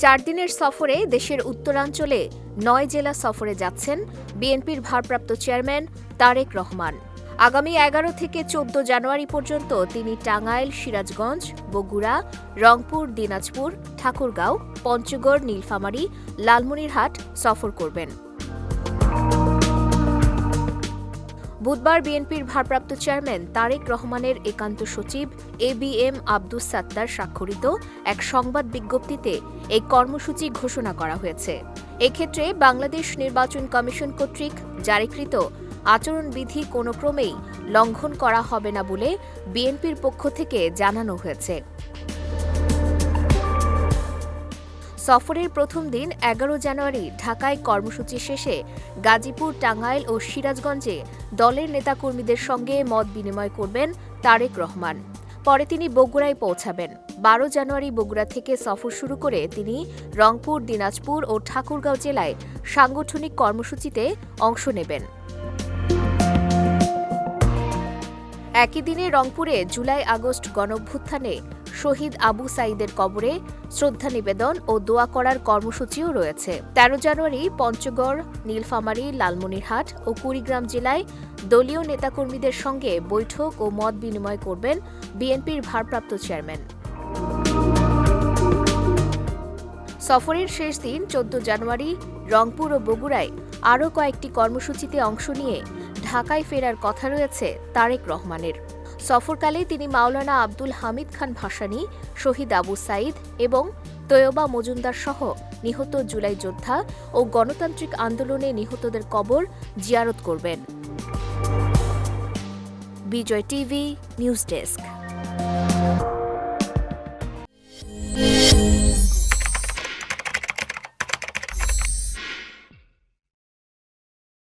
4 দিনের সফরে দেশের উত্তরাঞ্চলে 9 জেলা সফরে যাচ্ছেন বিএনপির ভারপ্রাপ্ত চেয়ারম্যান তারেক রহমান। আগামী 11 থেকে 14 জানুয়ারি পর্যন্ত তিনি টাঙ্গাইল, সিরাজগঞ্জ, বগুড়া, রংপুর, দিনাজপুর, ঠাকুরগাঁও, পঞ্চগড়, নীলফামারী, লালমনিরহাট সফর করবেন। বুধবার বিএনপির ভারপ্রাপ্ত চেয়ারম্যান তারেক রহমানের একান্ত সচিব এবিএম আব্দুস সাত্তার স্বাক্ষরিত এক সংবাদ বিজ্ঞপ্তিতে এই কর্মসূচি ঘোষণা করা হয়েছে। এক্ষেত্রে বাংলাদেশ নির্বাচন কমিশন কর্তৃক জারিকৃত আচরণবিধি কোনো ক্রমেই লঙ্ঘন করা হবে না বলে বিএনপির পক্ষ থেকে জানানো হয়েছে। সফরের প্রথম দিন 11 জানুয়ারি ঢাকায় কর্মসূচি শেষে গাজীপুর, টাঙ্গাইল ও সিরাজগঞ্জে দলের নেতাকর্মীদের সঙ্গে মত বিনিময় করবেন তারেক রহমান। পরে তিনি বগুড়ায় পৌঁছাবেন। 12 জানুয়ারি বগুড়া থেকে সফর শুরু করে তিনি রংপুর, দিনাজপুর ও ঠাকুরগাঁও জেলায় সাংগঠনিক কর্মসূচিতে অংশ নেবেন। একই দিনে রংপুরে জুলাই-আগস্ট গণঅভ্যুত্থানে শহীদ আবু সাঈদের কবরে শ্রদ্ধা নিবেদন ও দোয়া করার কর্মসূচিও রয়েছে। 13 জানুয়ারি পঞ্চগড়, নীলফামারী, লালমনিরহাট ও কুড়িগ্রাম জেলায় দলীয় নেতাকর্মীদের সঙ্গে বৈঠক ও মত বিনিময় করবেন বিএনপির ভারপ্রাপ্ত চেয়ারম্যান। সফরের শেষ দিন 14 জানুয়ারি রংপুর ও বগুড়ায় আরও কয়েকটি কর্মসূচিতে অংশ নিয়ে ঢাকায় ফেরার কথা রয়েছে তারেক রহমানের। সফরকালে তিনি মাওলানা আব্দুল হামিদ খান ভাসানী, শহীদ আবু সাঈদ এবং তৈয়বা মজুমদার সহ নিহত জুলাই যোদ্ধা ও গণতান্ত্রিক আন্দোলনে নিহতদের কবর জিয়ারত করবেন। বিজয় টিভি নিউজ ডেস্ক।